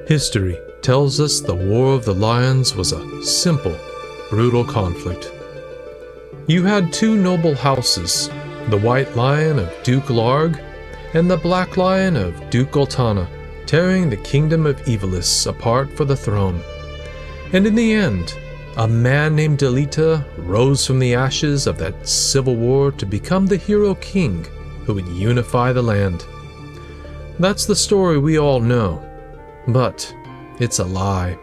History tells us the War of the Lions was a simple, brutal conflict. You had two noble houses, the White Lion of Duke Larg and the Black Lion of Duke Goltanna, tearing the kingdom of Ivalice apart for the throne. And in the end, a man named Delita rose from the ashes of that civil war to become the hero king who would unify the land. That's the story we all know, but it's a lie.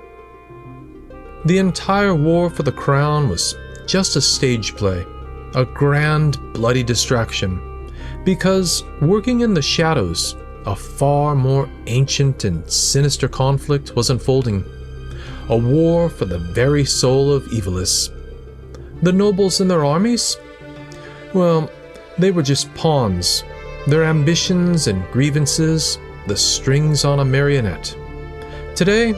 The entire war for the crown was just a stage play, a grand, bloody distraction, because working in the shadows, a far more ancient and sinister conflict was unfolding. A war for the very soul of Ivalice. The nobles and their armies? Well, they were just pawns. Their ambitions and grievances, the strings on a marionette. Today,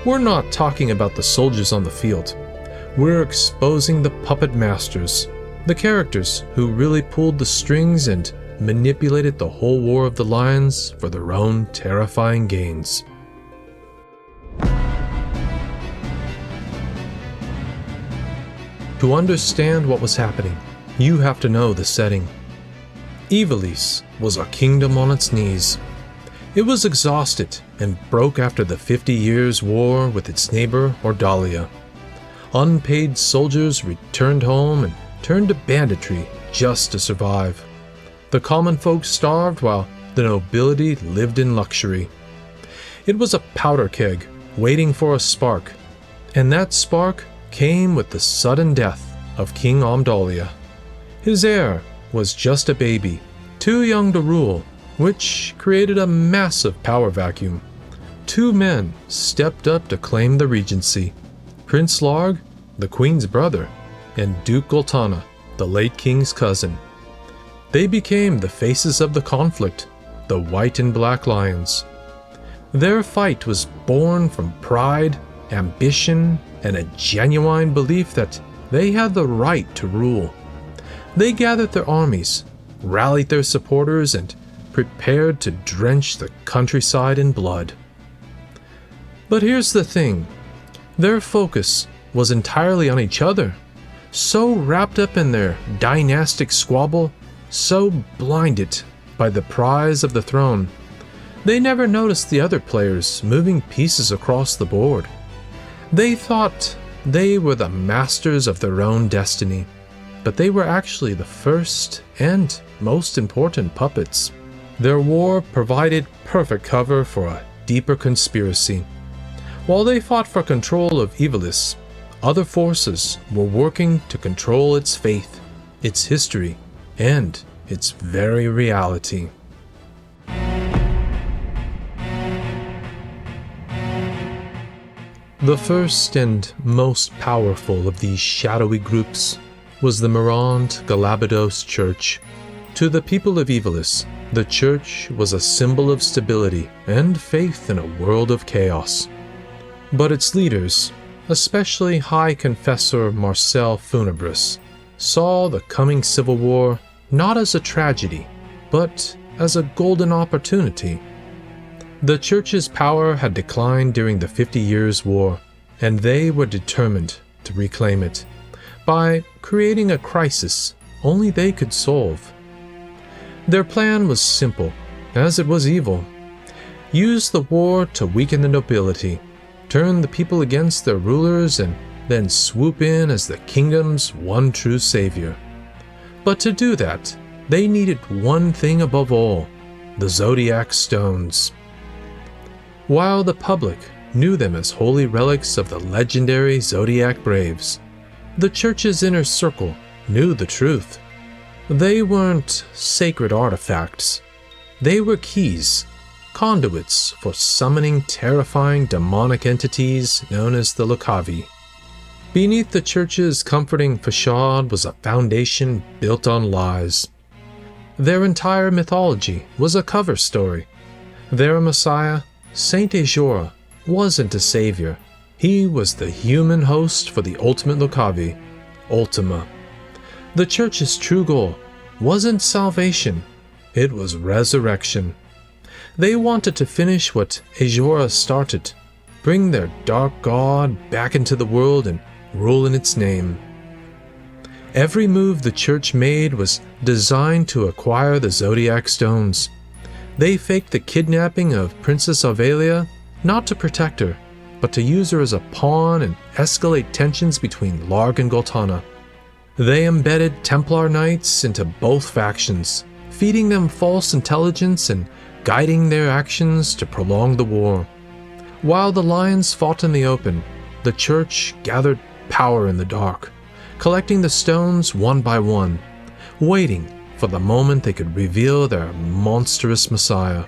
we're not talking about the soldiers on the field. We're exposing the puppet masters, the characters who really pulled the strings and manipulated the whole War of the Lions for their own terrifying gains. To understand what was happening, you have to know the setting. Ivalice was a kingdom on its knees. It was exhausted and broke after the 50 Years' War with its neighbor Ordalia. Unpaid soldiers returned home and turned to banditry just to survive. The common folk starved while the nobility lived in luxury. It was a powder keg waiting for a spark, and that spark came with the sudden death of King Amdalia. His heir was just a baby, too young to rule, which created a massive power vacuum. Two men stepped up to claim the regency: Prince Larg, the queen's brother, and Duke Goltanna, the late king's cousin. They became the faces of the conflict, the White and Black Lions. Their fight was born from pride, ambition, and a genuine belief that they had the right to rule. They gathered their armies, rallied their supporters, and prepared to drench the countryside in blood. But here's the thing. Their focus was entirely on each other, so wrapped up in their dynastic squabble, so blinded by the prize of the throne, they never noticed the other players moving pieces across the board. They thought they were the masters of their own destiny, but they were actually the first and most important puppets. Their war provided perfect cover for a deeper conspiracy. While they fought for control of Ivalice, other forces were working to control its faith, its history, and its very reality. The first and most powerful of these shadowy groups was the Mirande Glabados Church. To the people of Ivalice, the church was a symbol of stability and faith in a world of chaos. But its leaders, especially High Confessor Marcel saw the coming civil war not as a tragedy, but as a golden opportunity. The church's power had declined during the 50 Years' War, and they were determined to reclaim it by creating a crisis only they could solve. Their plan was simple, as it was evil. Use the war to weaken the nobility, turn the people against their rulers, and then swoop in as the kingdom's one true savior. But to do that, they needed one thing above all: the Zodiac Stones. While the public knew them as holy relics of the legendary Zodiac Braves, the church's inner circle knew the truth. They weren't sacred artifacts. They were keys, conduits for summoning terrifying demonic entities known as the Lucavi. Beneath the church's comforting facade was a foundation built on lies. Their entire mythology was a cover story. Their messiah, Saint Ajora, wasn't a savior. He was the human host for the ultimate Lucavi, Ultima. The church's true goal wasn't salvation, it was resurrection. They wanted to finish what Ajora started, bring their dark god back into the world and rule in its name. Every move the church made was designed to acquire the Zodiac Stones. They faked the kidnapping of Princess Aurelia, not to protect her, but to use her as a pawn and escalate tensions between Larg and Goltanna. They embedded Templar Knights into both factions, feeding them false intelligence and guiding their actions to prolong the war. While the Lions fought in the open, the church gathered power in the dark, collecting the stones one by one, waiting for the moment they could reveal their monstrous messiah.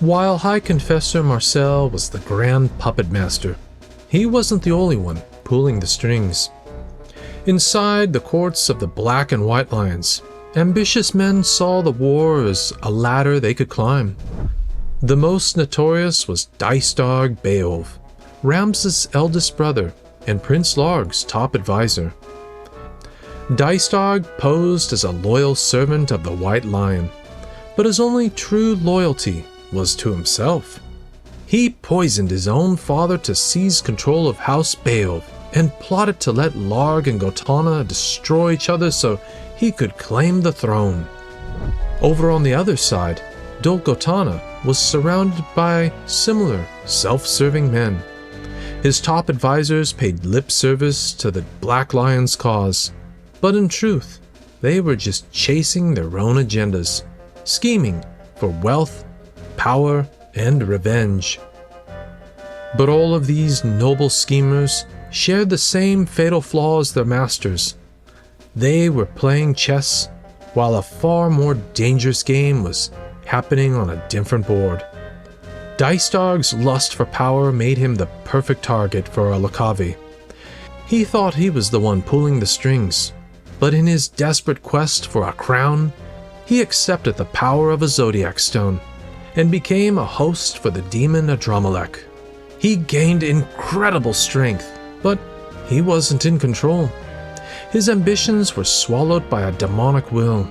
While High Confessor Marcel was the grand puppet master, he wasn't the only one pulling the strings. Inside the courts of the Black and White Lions, ambitious men saw the war as a ladder they could climb. The most notorious was Dycedarg Beoulve, Ramza's eldest brother and Prince Larg's top advisor. Dycedarg posed as a loyal servant of the White Lion, but his only true loyalty was to himself. He poisoned his own father to seize control of House Beoulve and plotted to let Larg and Goltanna destroy each other so he could claim the throne. Over on the other side, Goltanna was surrounded by similar self-serving men. His top advisors paid lip service to the Black Lion's cause, but in truth, they were just chasing their own agendas, scheming for wealth, power, and revenge. But all of these noble schemers shared the same fatal flaw as their masters. They were playing chess while a far more dangerous game was happening on a different board. Dycedarg's lust for power made him the perfect target for a Lucavi. He thought he was the one pulling the strings, but in his desperate quest for a crown, he accepted the power of a Zodiac Stone and became a host for the demon Adramelech. He gained incredible strength, but he wasn't in control. His ambitions were swallowed by a demonic will.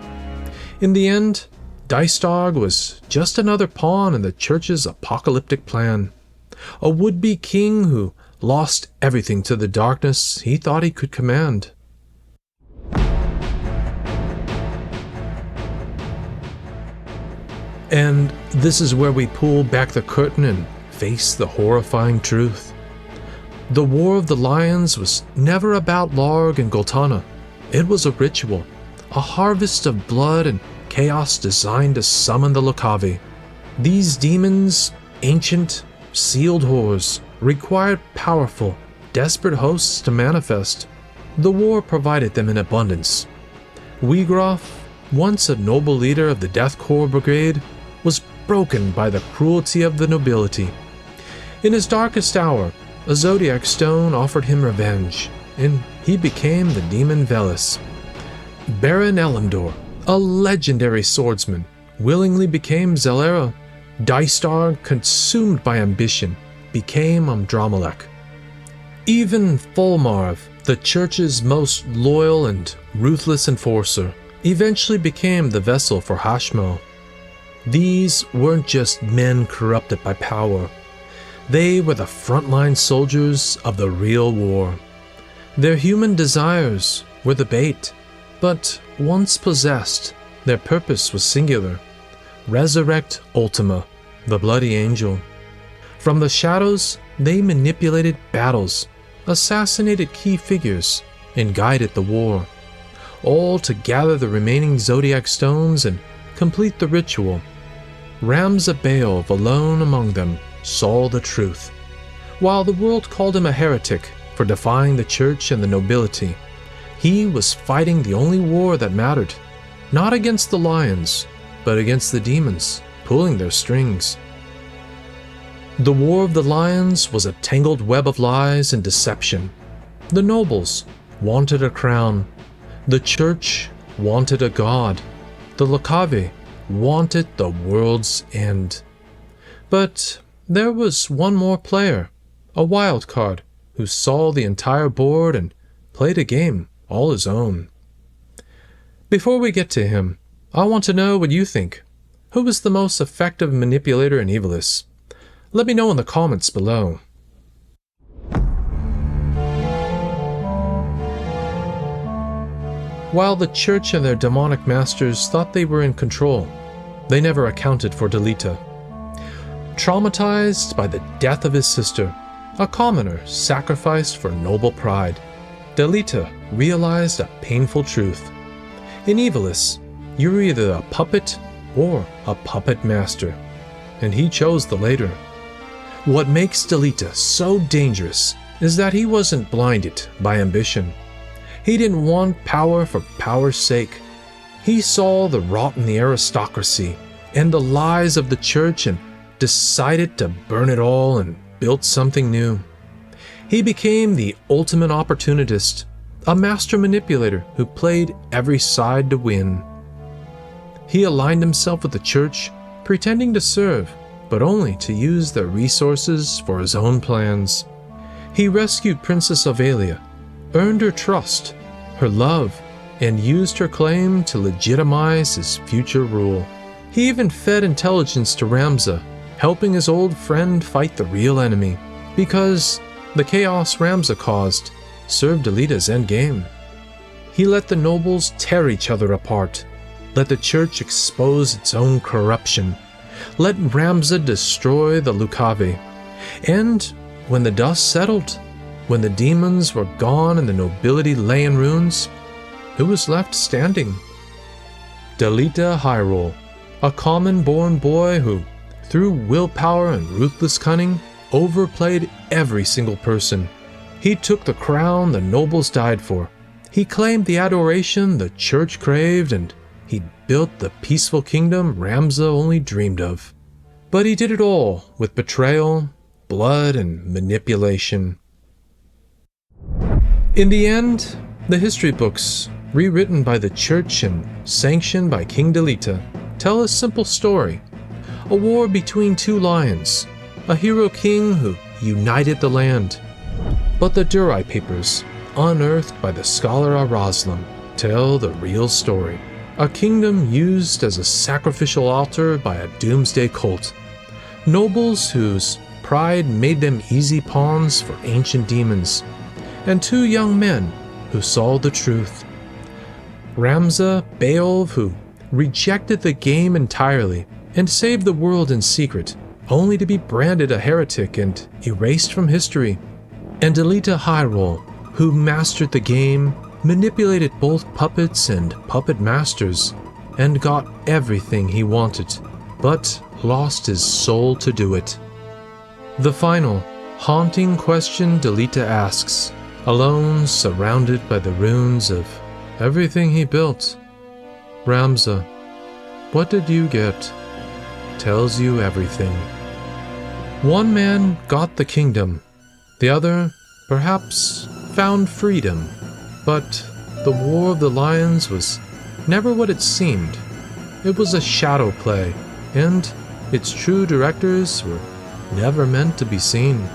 In the end, Dycedarg was just another pawn in the church's apocalyptic plan, a would-be king who lost everything to the darkness he thought he could command. And this is where we pull back the curtain and face the horrifying truth. The War of the Lions was never about Larg and Goltanna. It was a ritual, a harvest of blood and chaos designed to summon the Lucavi. These demons, ancient, sealed horrors, required powerful, desperate hosts to manifest. The war provided them in abundance. Wiegraf, once a noble leader of the Death Corps Brigade, was broken by the cruelty of the nobility. In his darkest hour, a Zodiac Stone offered him revenge, and he became the demon Ivalice. Baron Elimdor, a legendary swordsman, willingly became Zelera. Dycedarg, consumed by ambition, became Adramelech. Even Fulmarv, the church's most loyal and ruthless enforcer, eventually became the vessel for Hashmo. These weren't just men corrupted by power. They were the frontline soldiers of the real war. Their human desires were the bait, but once possessed, their purpose was singular: resurrect Ultima, the bloody angel. From the shadows, they manipulated battles, assassinated key figures, and guided the war, all to gather the remaining Zodiac Stones and complete the ritual. Ramza Beoulve, alone among them, saw the truth. While the world called him a heretic for defying the church and the nobility, he was fighting the only war that mattered, not against the lions, but against the demons pulling their strings. The War of the Lions was a tangled web of lies and deception. The nobles wanted a crown. The church wanted a god. The Lucavi wanted the world's end. But there was one more player, a wild card, who saw the entire board and played a game all his own. Before we get to him, I want to know what you think. Who was the most effective manipulator in Ivalice? Let me know in the comments below. While the church and their demonic masters thought they were in control, they never accounted for Delita. Traumatized by the death of his sister, a commoner sacrificed for noble pride, Delita realized a painful truth. In Ivalice, you're either a puppet or a puppet master, and he chose the later. What makes Delita so dangerous is that he wasn't blinded by ambition. He didn't want power for power's sake. He saw the rot in the aristocracy and the lies of the church and decided to burn it all and build something new. He became the ultimate opportunist, a master manipulator who played every side to win. He aligned himself with the church, pretending to serve, but only to use their resources for his own plans. He rescued Princess Ivalice, earned her trust, her love, and used her claim to legitimize his future rule. He even fed intelligence to Ramza, helping his old friend fight the real enemy, because the chaos Ramza caused served Delita's endgame. He let the nobles tear each other apart, let the church expose its own corruption, let Ramza destroy the Lucavi, and when the dust settled, when the demons were gone and the nobility lay in ruins, who was left standing? Delita Heiral, a common-born boy who, through willpower and ruthless cunning, overplayed every single person. He took the crown the nobles died for. He claimed the adoration the church craved, and he built the peaceful kingdom Ramza only dreamed of. But he did it all with betrayal, blood, and manipulation. In the end, the history books, rewritten by the church and sanctioned by King Delita, tell a simple story. A war between two lions, a hero king who united the land. But the Durai papers, unearthed by the scholar Araslam, tell the real story. A kingdom used as a sacrificial altar by a doomsday cult. Nobles whose pride made them easy pawns for ancient demons. And two young men who saw the truth. Ramza Beoulve, who rejected the game entirely and saved the world in secret, only to be branded a heretic and erased from history. And Delita Heiral, who mastered the game, manipulated both puppets and puppet masters, and got everything he wanted, but lost his soul to do it. The final, haunting question Delita asks, alone surrounded by the ruins of everything he built. Ramza, what did you get? Tells you everything. One man got the kingdom, the other, perhaps, found freedom. But the War of the Lions was never what it seemed. It was a shadow play, and its true directors were never meant to be seen.